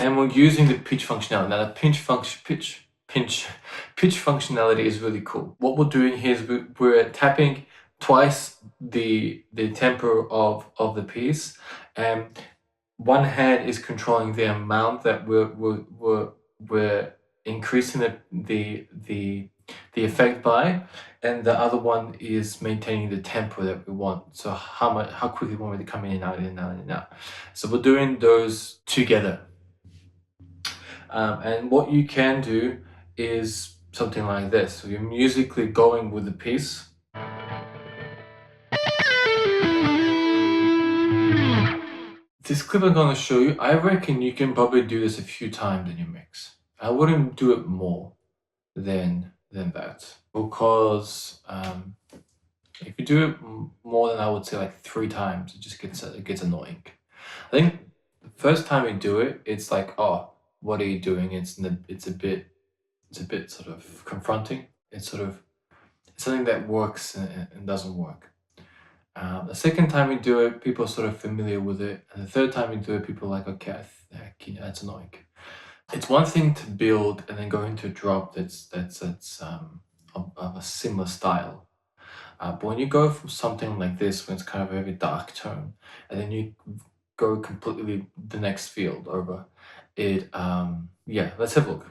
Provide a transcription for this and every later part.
and we're using the pitch functionality. Now the pitch functionality is really cool. What we're doing here is we're tapping twice the tempo of the piece, and one hand is controlling the amount that we're increasing the effect by, and the other one is maintaining the tempo that we want. So how quickly we want it to come in and out, in and out, in and out. So we're doing those together. And what you can do is something like this. So you're musically going with the piece. This clip I'm going to show you, I reckon you can probably do this a few times in your mix. I wouldn't do it more than that, because if you do it more than, I would say, like 3 times, it gets annoying. I think the first time you do it, it's like, oh, what are you doing? It's a bit sort of confronting. It's something that works and doesn't work. The second time you do it, people are sort of familiar with it, and the third time you do it, people are like, okay, that's annoying. It's one thing to build and then go into a drop that's of a similar style. But when you go from something like this, when it's kind of a very dark tone, and then you go completely the next field over it, yeah, let's have a look.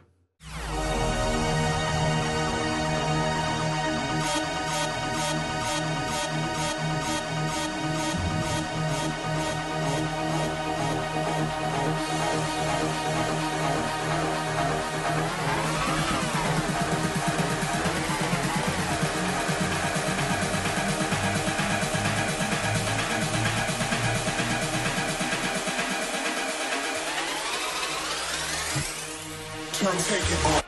Take it off.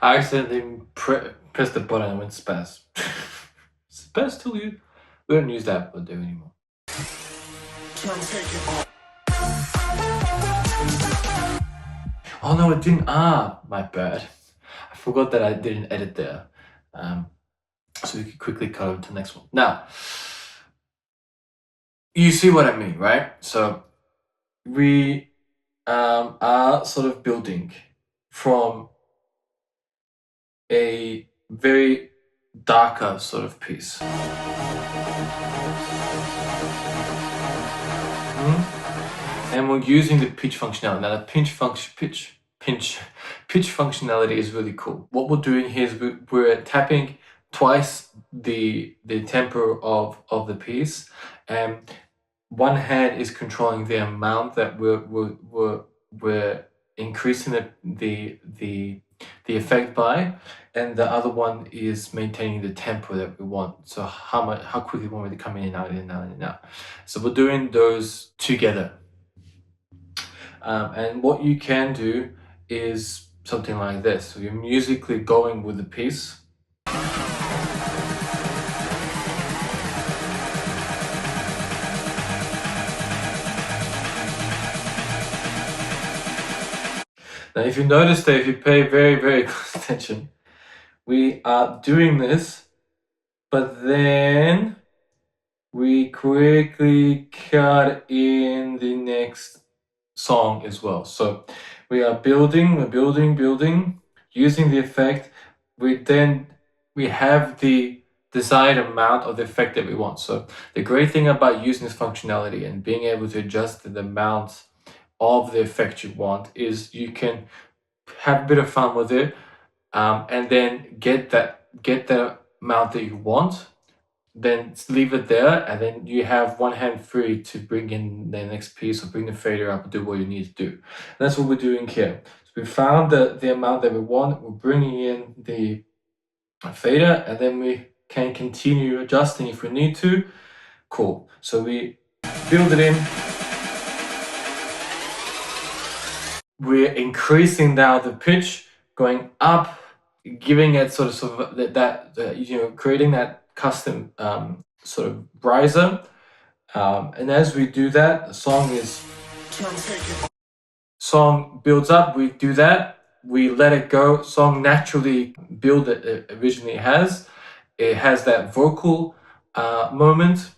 I accidentally pressed the button and went spaz. Spaz till you. We don't use that window anymore. Oh no, it didn't. My bad. I forgot that I didn't edit there. So we could quickly cut over to the next one. Now, you see what I mean, right? So we are sort of building from a very darker sort of piece. And we're using the pitch functionality. Now the pitch functionality is really cool. What we're doing here is we're tapping twice the tempo of the piece, and one hand is controlling the amount that we're increasing the effect by, and the other one is maintaining the tempo that we want. So how quickly we want it to come in and out, in and out, in and out. So we're doing those together. And what you can do is something like this. So you're musically going with the piece. Now, if you notice that, if you pay very, very close attention, we are doing this, but then we quickly cut in the next song as well. So we are building, using the effect. We have the desired amount of the effect that we want. So the great thing about using this functionality and being able to adjust the amount of the effect you want is you can have a bit of fun with it, and then get that amount that you want, then leave it there, and then you have one hand free to bring in the next piece or bring the fader up and do what you need to do. And that's what we're doing here. So we found the amount that we want, we're bringing in the fader, and then we can continue adjusting if we need to. Cool. So we build it in. We're increasing now the pitch, going up, giving it sort of that creating that custom sort of riser. And as we do that, the song builds up. We do that. We let it go. Song naturally build it originally has. It has that vocal moment,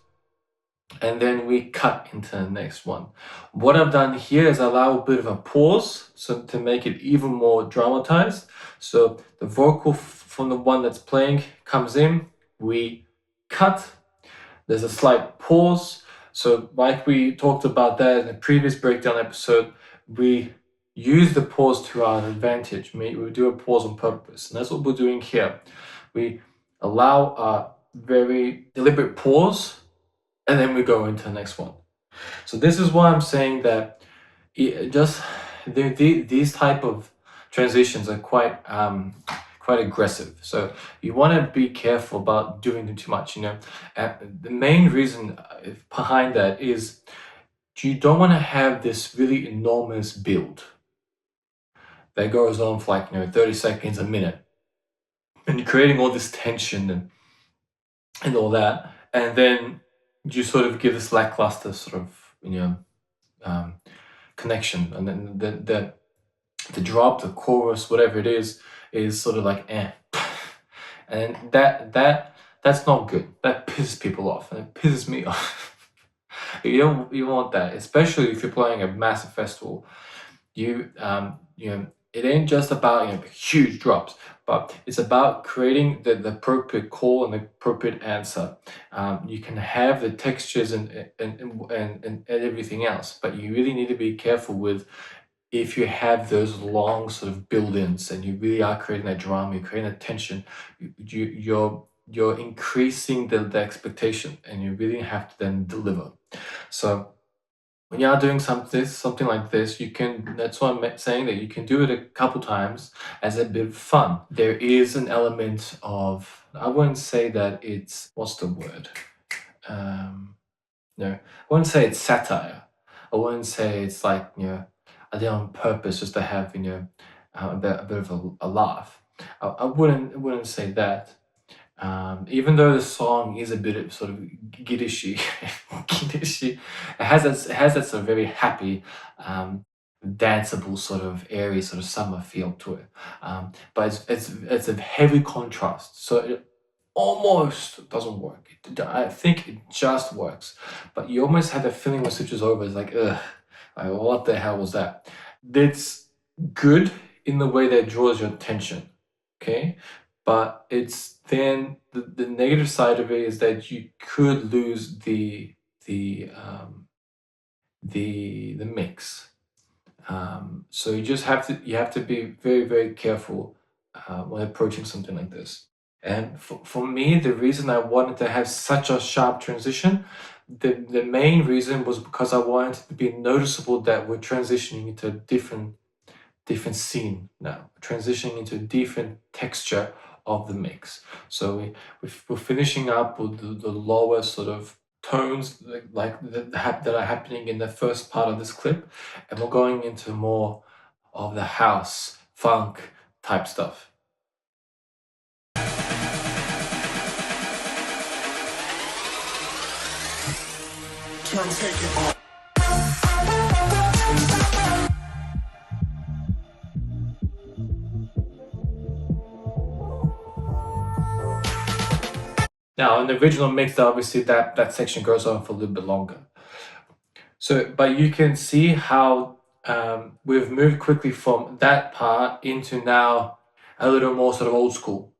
and then we cut into the next one. What I've done here is allow a bit of a pause, so to make it even more dramatized. So the vocal from the one that's playing comes in, we cut, there's a slight pause. So like we talked about that in the previous breakdown episode, we use the pause to our advantage. We do a pause on purpose, and that's what we're doing here. We allow a very deliberate pause, and then we go into the next one. So this is why I'm saying that these type of transitions are quite aggressive. So you want to be careful about doing them too much. The main reason behind that is you don't want to have this really enormous build that goes on for 30 seconds, a minute, and you're creating all this tension and all that, and then you sort of give this lackluster sort of connection, and then the drop, the chorus, whatever it is sort of like and that's not good. That pisses people off, and it pisses me off. You want that, especially if you're playing a massive festival. It ain't just about huge drops, but it's about creating the appropriate call and the appropriate answer. You can have the textures and everything else, but you really need to be careful with if you have those long sort of build-ins and you really are creating that drama, you're creating that tension, you're increasing the expectation, and you really have to then deliver. So when you are doing something like this, that's why I'm saying that you can do it a couple times as a bit of fun. There is an element of, I wouldn't say that it's, what's the word? No, I wouldn't say it's satire. I wouldn't say it's I did it on purpose just to have, a bit of a laugh. I wouldn't say that. Even though the song is a bit of sort of giddishy, giddishy, it has that sort of very happy, danceable sort of airy sort of summer feel to it. But it's a heavy contrast, so it almost doesn't work. I think it just works, but you almost have the feeling when it switches over. It's like, ugh, what the hell was that? It's good in the way that it draws your attention, okay? But it's then the negative side of it is that you could lose the mix. So you have to be very, very careful when approaching something like this. And for me, the reason I wanted to have such a sharp transition, the main reason was because I wanted it to be noticeable that we're transitioning into a different scene now, transitioning into a different texture of the mix. So we're finishing up with the lower sort of tones that are happening in the first part of this clip, and we're going into more of the house, funk type stuff. Now, in the original mix, obviously that section goes on for a little bit longer. So, but you can see how we've moved quickly from that part into now a little more sort of old school.